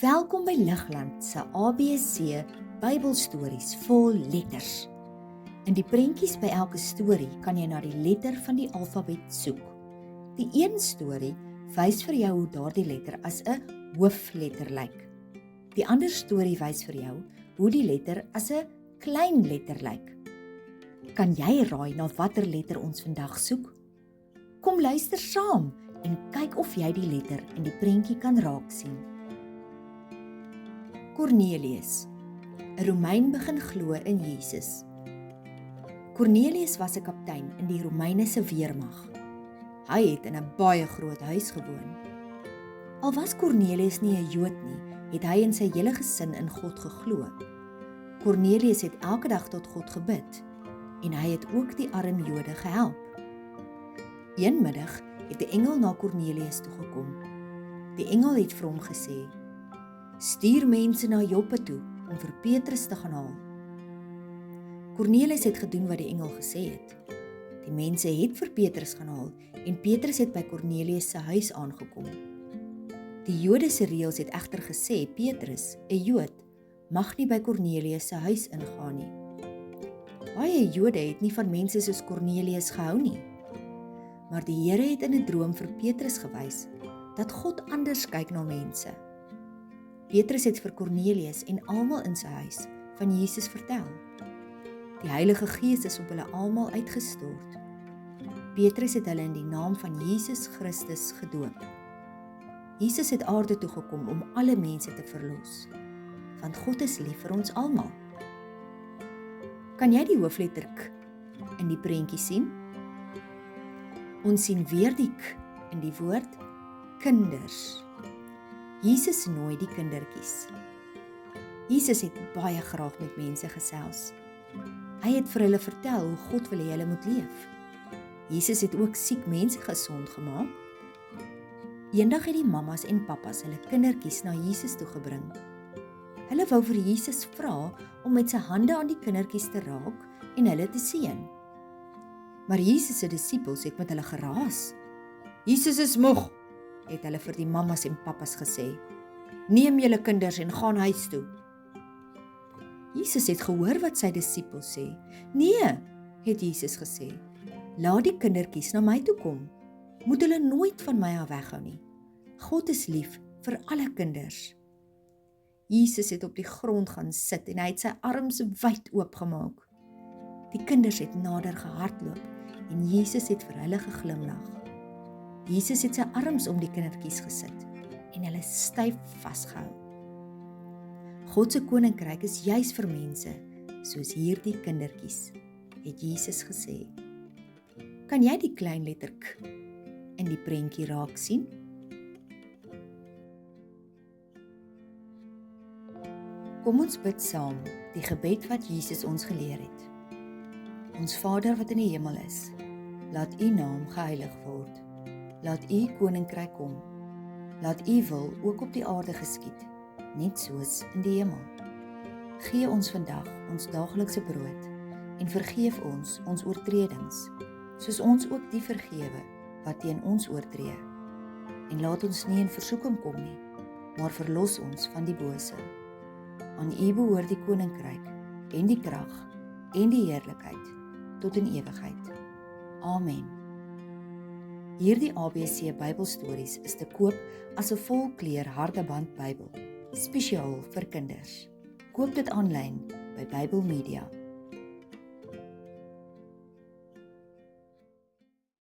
Welkom by Ligland se ABC Bybelstories vol letters. In die prentjies by elke storie kan jy na die letter van die alfabet soek. Die een storie wys vir jou hoe daardie letter as 'n hoofletter lyk. Die ander storie wys vir jou hoe die letter as 'n klein letter lyk. Kan jy raai na watter letter ons vandag soek? Kom luister saam en kyk of jy die letter in die prentjie kan raak sien. Cornelius. 'n Romein begin glo in Jesus. Cornelius was 'n kaptein in die Romeine se weermag. Hy het in 'n baie groot huis gewoon. Al was Cornelius nie 'n Jood nie, het hy en sy hele gesin in God geglo. Cornelius het elke dag tot God gebid en hy het ook die arm Jode gehelp. Een middag het 'n engel na Cornelius toe gekom. Die engel het vir hom gesê: "Stuur mense na Joppe toe om vir Petrus te gaan haal." Cornelius het gedoen wat die engel gesê het. Die mense het vir Petrus gaan haal en Petrus het by Cornelius se huis aangekom. Die Jode se reëls het egter gesê Petrus, 'n Jood, mag nie by Cornelius se huis ingaan nie. Baie Jode het nie van mense soos Cornelius gehou nie. Maar die Here het in 'n droom vir Petrus gewys dat God anders kyk na mense. Petrus het vir Cornelius en almal in sy huis van Jesus vertel. Die Heilige Gees is op hulle almal uitgestort. Petrus het hulle in die naam van Jesus Christus gedoop. Jesus het aarde toe gekom om alle mense te verlos, want God is lief vir ons almal. Kan jy die hoofletter K in die prentjie sien? Ons sien weer die K in die woord kinders. Jesus nooi die kindertjies. Jesus het baie graag met mense gesels. Hy het vir hulle vertel hoe God wil hê hulle moet leef. Jesus het ook siek mense gesond gemaak. Eendag het die mammas en pappas hulle kindertjies na Jesus toe gebring. Hulle wou vir Jesus vra om met sy hande aan die kindertjies te raak en hulle te seën. Maar Jesus se disippels het met hulle geraas. "Jesus is moeg," het hulle vir die mammas en pappas gesê. "Neem julle kinders en gaan huis toe." Jesus het gehoor wat sy disippels sê. "Nee," het Jesus gesê, "laat die kindertjies na my toe kom. Moet hulle nooit van my af weghou nie. God is lief vir alle kinders." Jesus het op die grond gaan sit en hy het sy arms wyd oopgemaak. Die kinders het nader gehardloop en Jesus het vir hulle geglimlag. Jesus het sy arms om die kindertjies gesit en hulle styf vasgehou. God se koninkryk is juis vir mense soos hierdie kindertjies, het Jesus gesê. Kan jy die klein letter K in die prentjie raak sien? Kom ons bid saam die gebed wat Jesus ons geleer het. Ons Vader wat in die hemel is, laat U naam geheilig word. Laat U koninkryk kom. Laat U wil ook op die aarde geskied, net soos in die hemel. Gee ons vandag ons daaglikse brood en vergeef ons oortredings, soos ons ook die vergewe wat teen ons oortree. En laat ons nie in versoeking kom nie, maar verlos ons van die bose. Aan U behoort die koninkryk en die krag en die heerlikheid tot in ewigheid. Amen. Hierdie ABC Bybelstories is te koop as 'n volkleur hardeband Bybel, spesiaal vir kinders. Koop dit aanlyn by Bybel Media.